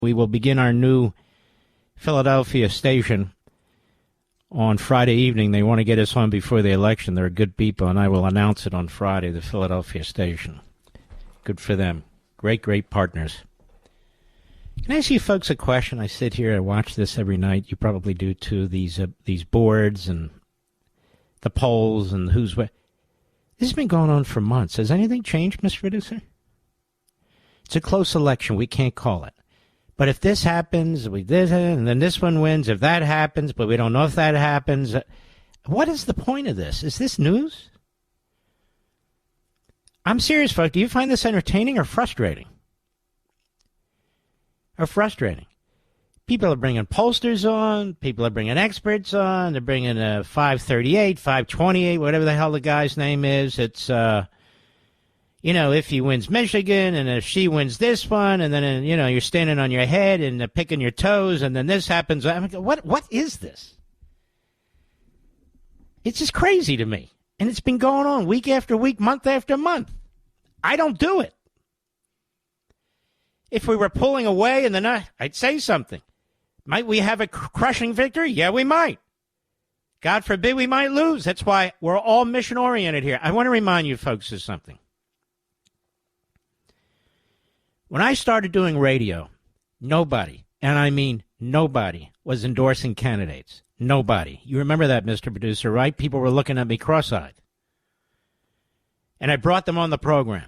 We will begin our new Philadelphia station on Friday evening. They want to get us on before the election. They're good people, and I will announce it on Friday, the Philadelphia station. Good for them. Great, great partners. Can I ask you folks a question? I sit here, I watch this every night. You probably do too, these boards and the polls and who's what. This has been going on for months. Has anything changed, Mr. Producer? It's a close election. We can't call it. But if this happens, we did it, and then this one wins. If that happens, but we don't know if that happens. What is the point of this? Is this news? I'm serious, folks. Do you find this entertaining or frustrating? People are bringing pollsters on. People are bringing experts on. They're bringing 538, 528, whatever the hell the guy's name is. It's, if he wins Michigan and if she wins this one, and then, you're standing on your head and picking your toes, and then this happens. I mean, what is this? It's just crazy to me. And it's been going on week after week, month after month. I don't do it. If we were pulling away in the night, I'd say something. Might we have a crushing victory? Yeah, we might. God forbid we might lose. That's why we're all mission-oriented here. I want to remind you folks of something. When I started doing radio, nobody, and I mean nobody, was endorsing candidates. Nobody. You remember that, Mr. Producer, right? People were looking at me cross-eyed. And I brought them on the program.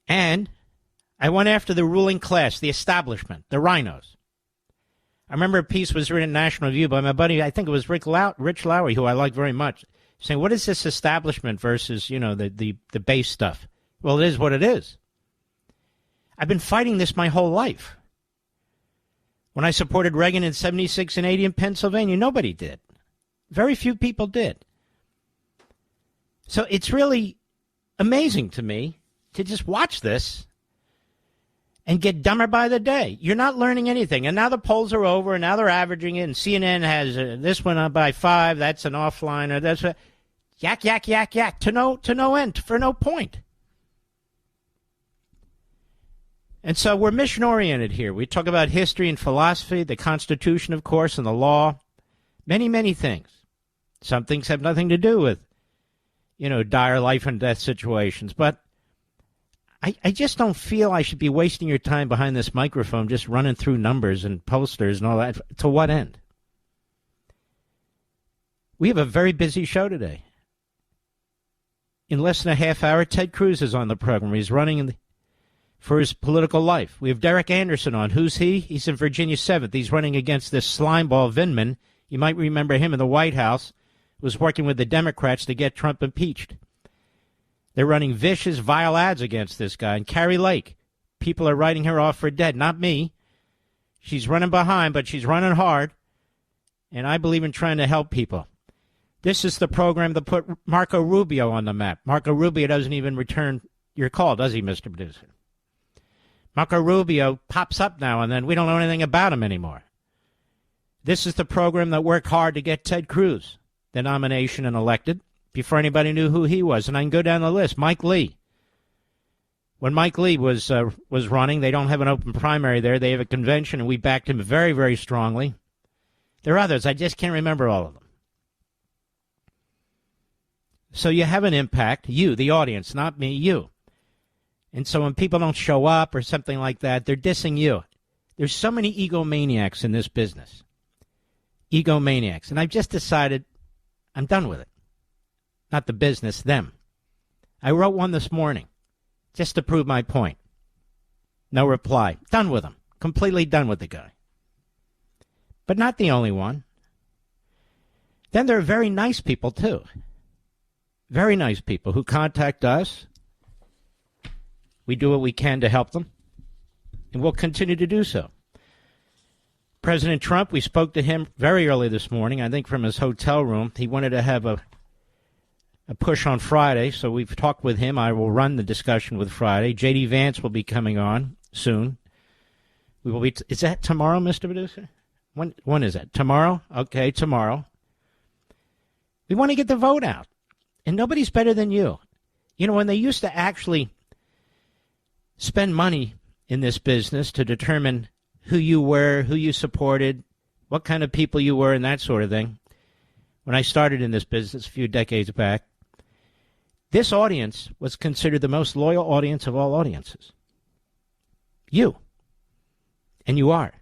And I went after the ruling class, the establishment, the rhinos. I remember a piece was written in National Review by my buddy, I think it was Rich Lowry, who I like very much, saying, what is this establishment versus, the base stuff? Well, it is what it is. I've been fighting this my whole life. When I supported Reagan in 76 and 80 in Pennsylvania, nobody did. Very few people did. So it's really amazing to me to just watch this and get dumber by the day. You're not learning anything. And now the polls are over, and now they're averaging it, and CNN has this one up by 5, that's an offline, or that's a yak, yak, yak, yak, to no end, for no point. And so we're mission-oriented here. We talk about history and philosophy, the Constitution, of course, and the law, many, many things. Some things have nothing to do with, dire life and death situations. But I just don't feel I should be wasting your time behind this microphone just running through numbers and posters and all that. To what end? We have a very busy show today. In less than a half hour, Ted Cruz is on the program. He's running for his political life. We have Derek Anderson on. Who's he? He's in Virginia 7th. He's running against this slimeball Vindman. You might remember him in the White House. Was working with the Democrats to get Trump impeached. They're running vicious, vile ads against this guy. And Carrie Lake, people are writing her off for dead. Not me. She's running behind, but she's running hard. And I believe in trying to help people. This is the program that put Marco Rubio on the map. Marco Rubio doesn't even return your call, does he, Mr. Producer? Marco Rubio pops up now and then. We don't know anything about him anymore. This is the program that worked hard to get Ted Cruz the nomination and elected before anybody knew who he was. And I can go down the list. Mike Lee. When Mike Lee was running, they don't have an open primary there. They have a convention, and we backed him very, very strongly. There are others. I just can't remember all of them. So you have an impact. You, the audience, not me, you. And so when people don't show up or something like that, they're dissing you. There's so many egomaniacs in this business. Egomaniacs. And I've just decided I'm done with it. Not the business, them. I wrote one this morning just to prove my point. No reply. Done with him. Completely done with the guy. But not the only one. Then there are very nice people, too. Very nice people who contact us. We do what we can to help them, and we'll continue to do so. President Trump, we spoke to him very early this morning, I think from his hotel room. He wanted to have a push on Friday, so we've talked with him. I will run the discussion with Friday. J.D. Vance will be coming on soon. We will be. Is that tomorrow, Mr. Producer? When is that? Tomorrow? Okay, tomorrow. We want to get the vote out, and nobody's better than you. You know, when they used to actually spend money in this business to determine who you were, who you supported, what kind of people you were, and that sort of thing, when I started in this business a few decades back, this audience was considered the most loyal audience of all audiences. You. And you are.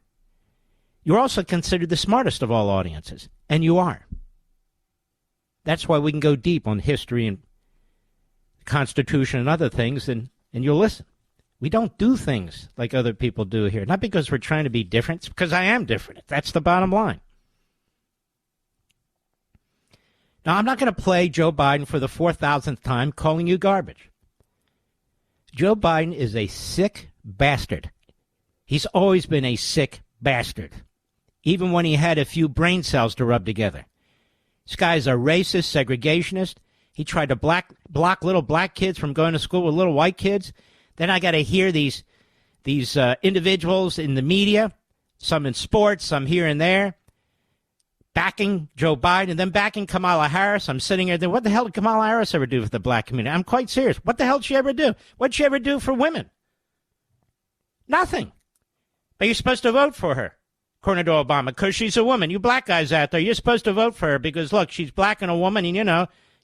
You're also considered the smartest of all audiences. And you are. That's why we can go deep on history and the Constitution and other things, and you'll listen. We don't do things like other people do here. Not because we're trying to be different. It's because I am different. That's the bottom line. Now, I'm not going to play Joe Biden for the 4,000th time calling you garbage. Joe Biden is a sick bastard. He's always been a sick bastard, even when he had a few brain cells to rub together. This guy's a racist, segregationist. He tried to block little black kids from going to school with little white kids. Then I got to hear these individuals in the media, some in sports, some here and there, backing Joe Biden and then backing Kamala Harris. I'm sitting here thinking, what the hell did Kamala Harris ever do for the black community? I'm quite serious. What the hell did she ever do? What did she ever do for women? Nothing. But you're supposed to vote for her, according to Obama, because she's a woman. You black guys out there, you're supposed to vote for her because, look, she's black and a woman, and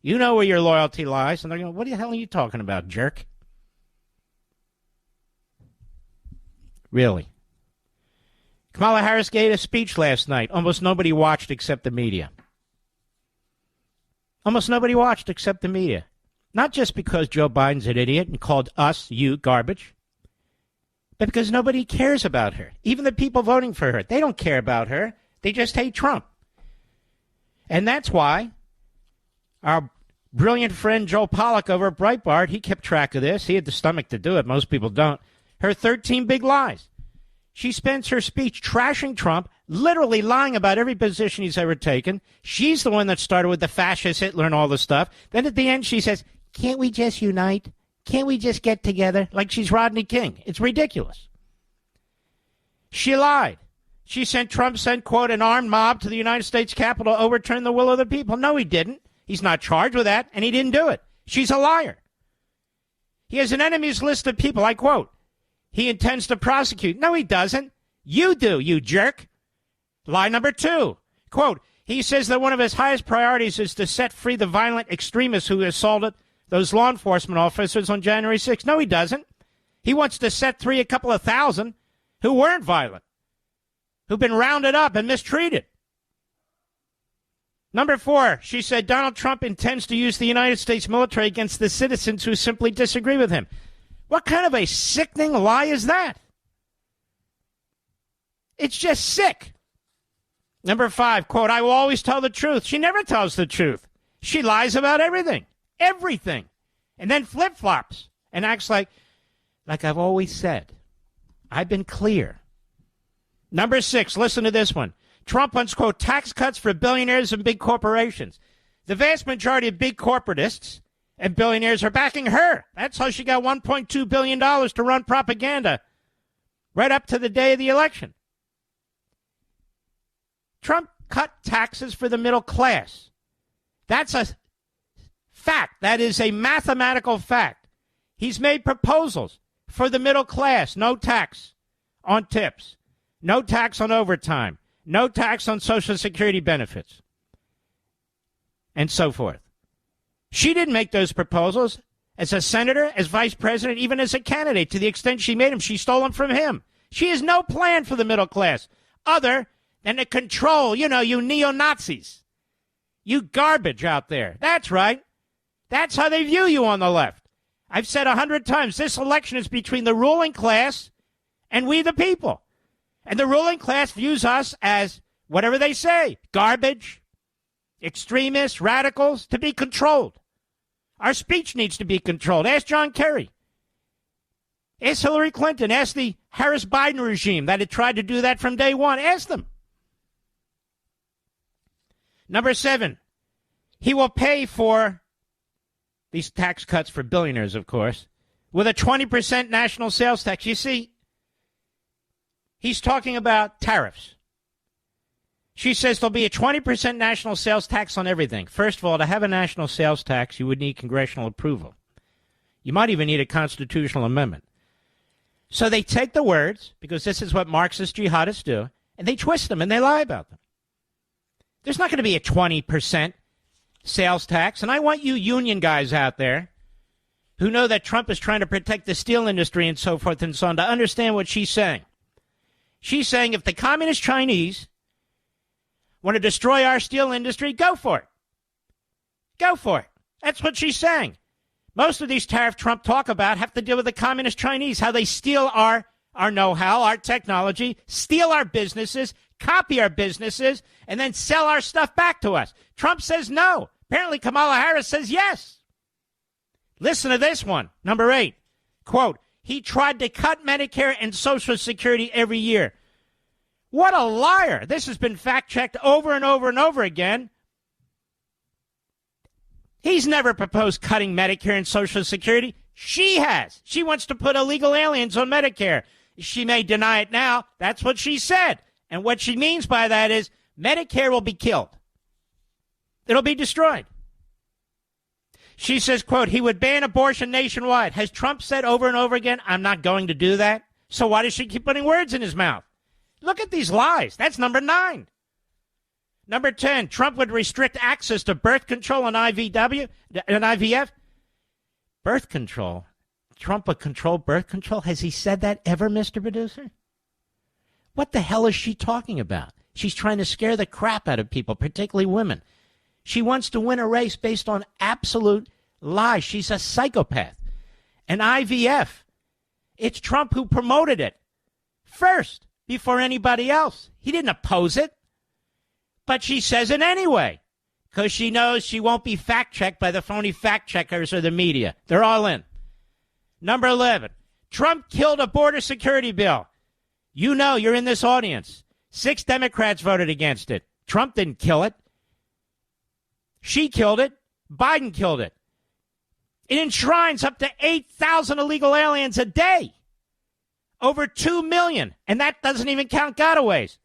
you know where your loyalty lies. And they're going, what the hell are you talking about, jerk? Really. Kamala Harris gave a speech last night. Almost nobody watched except the media. Almost nobody watched except the media. Not just because Joe Biden's an idiot and called us, you, garbage, but because nobody cares about her. Even the people voting for her, they don't care about her. They just hate Trump. And that's why our brilliant friend Joe Pollack over at Breitbart, he kept track of this. He had the stomach to do it. Most people don't. Her 13 big lies. She spends her speech trashing Trump, literally lying about every position he's ever taken. She's the one that started with the fascist Hitler and all this stuff. Then at the end she says, can't we just unite? Can't we just get together? Like she's Rodney King. It's ridiculous. She lied. She sent Trump sent, quote, an armed mob to the United States Capitol to overturn the will of the people. No, he didn't. He's not charged with that, and he didn't do it. She's a liar. He has an enemies list of people, I quote, he intends to prosecute. No, he doesn't. You do, you jerk. Lie number 2. Quote, he says that one of his highest priorities is to set free the violent extremists who assaulted those law enforcement officers on January 6th. No, he doesn't. He wants to set free a couple of thousand who weren't violent, who've been rounded up and mistreated. Number 4, she said Donald Trump intends to use the United States military against the citizens who simply disagree with him. What kind of a sickening lie is that? It's just sick. Number 5, quote, I will always tell the truth. She never tells the truth. She lies about everything. Everything. And then flip-flops and acts like I've always said. I've been clear. Number 6, listen to this one. Trump wants, quote, tax cuts for billionaires and big corporations. The vast majority of big corporatists and billionaires are backing her. That's how she got $1.2 billion to run propaganda right up to the day of the election. Trump cut taxes for the middle class. That's a fact. That is a mathematical fact. He's made proposals for the middle class. No tax on tips. No tax on overtime. No tax on Social Security benefits. And so forth. She didn't make those proposals as a senator, as vice president, even as a candidate. To the extent she made them, she stole them from him. She has no plan for the middle class other than to control, you neo-Nazis. You garbage out there. That's right. That's how they view you on the left. I've said 100 times, this election is between the ruling class and we the people. And the ruling class views us as whatever they say, garbage, extremists, radicals, to be controlled. Our speech needs to be controlled. Ask John Kerry. Ask Hillary Clinton. Ask the Harris-Biden regime that had tried to do that from day one. Ask them. Number 7, he will pay for these tax cuts for billionaires, of course, with a 20% national sales tax. You see, he's talking about tariffs. She says there'll be a 20% national sales tax on everything. First of all, to have a national sales tax, you would need congressional approval. You might even need a constitutional amendment. So they take the words, because this is what Marxist jihadists do, and they twist them and they lie about them. There's not going to be a 20% sales tax. And I want you union guys out there who know that Trump is trying to protect the steel industry and so forth and so on to understand what she's saying. She's saying if the communist Chinese want to destroy our steel industry, go for it. Go for it. That's what she's saying. Most of these tariff Trump talk about have to deal with the communist Chinese, how they steal our know-how, our technology, steal our businesses, copy our businesses, and then sell our stuff back to us. Trump says no. Apparently Kamala Harris says yes. Listen to this one. Number 8. Quote, he tried to cut Medicare and Social Security every year. What a liar. This has been fact-checked over and over and over again. He's never proposed cutting Medicare and Social Security. She has. She wants to put illegal aliens on Medicare. She may deny it now. That's what she said. And what she means by that is Medicare will be killed. It'll be destroyed. She says, quote, he would ban abortion nationwide. Has Trump said over and over again, I'm not going to do that? So why does she keep putting words in his mouth? Look at these lies. That's number 9. Number 10, Trump would restrict access to birth control and IVF. Birth control? Trump would control birth control? Has he said that ever, Mr. Producer? What the hell is she talking about? She's trying to scare the crap out of people, particularly women. She wants to win a race based on absolute lies. She's a psychopath. And IVF, it's Trump who promoted it first before anybody else. He didn't oppose it. But she says it anyway, because she knows she won't be fact-checked by the phony fact-checkers or the media. They're all in. Number 11, Trump killed a border security bill. You know, you're in this audience. 6 Democrats voted against it. Trump didn't kill it. She killed it. Biden killed it. It enshrines up to 8,000 illegal aliens a day. Over 2 million. And that doesn't even count gotaways.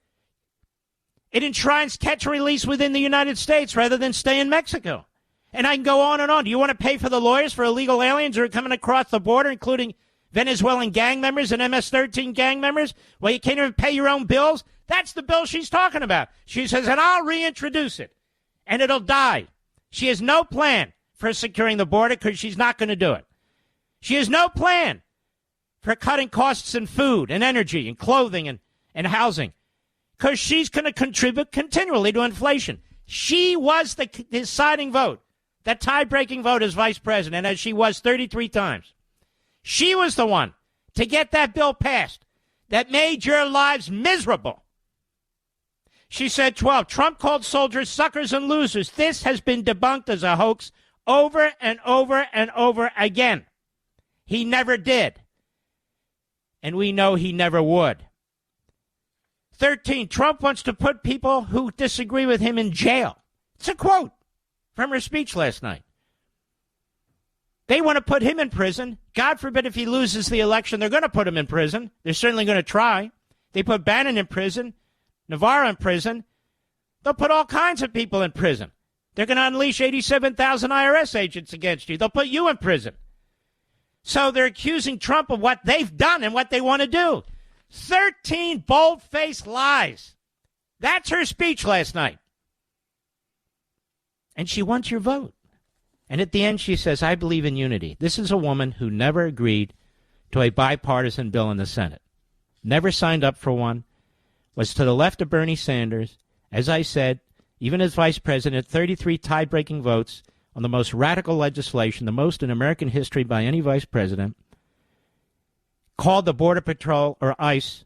It enshrines catch and release within the United States rather than stay in Mexico. And I can go on and on. Do you want to pay for the lawyers for illegal aliens who are coming across the border, including Venezuelan gang members and MS-13 gang members? Well, you can't even pay your own bills? That's the bill she's talking about. She says, and I'll reintroduce it, and it'll die. She has no plan for securing the border because she's not going to do it. She has no plan for cutting costs in food and energy and clothing and housing, because she's going to contribute continually to inflation. She was the deciding vote, the tie-breaking vote as vice president, as she was 33 times. She was the one to get that bill passed that made your lives miserable. She said 12, Trump called soldiers suckers and losers. This has been debunked as a hoax over and over and over again. He never did. And we know he never would. 13, Trump wants to put people who disagree with him in jail. It's a quote from her speech last night. They want to put him in prison. God forbid if he loses the election, they're going to put him in prison. They're certainly going to try. They put Bannon in prison, Navarro in prison. They'll put all kinds of people in prison. They're going to unleash 87,000 IRS agents against you. They'll put you in prison. So they're accusing Trump of what they've done and what they want to do. 13 bold-faced lies. That's her speech last night. And she wants your vote. And at the end, she says, I believe in unity. This is a woman who never agreed to a bipartisan bill in the Senate. Never signed up for one. Was to the left of Bernie Sanders. As I said, even as vice president, 33 tie-breaking votes on the most radical legislation, the most in American history by any vice president. Called the Border Patrol, or ICE,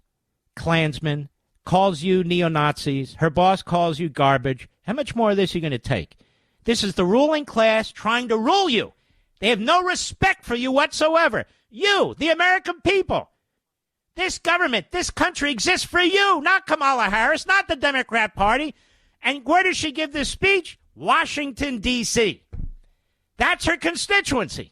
Klansmen, calls you neo-Nazis. Her boss calls you garbage. How much more of this are you going to take? This is the ruling class trying to rule you. They have no respect for you whatsoever. You, the American people. This government, this country exists for you, not Kamala Harris, not the Democrat Party. And where does she give this speech? Washington, D.C. That's her constituency.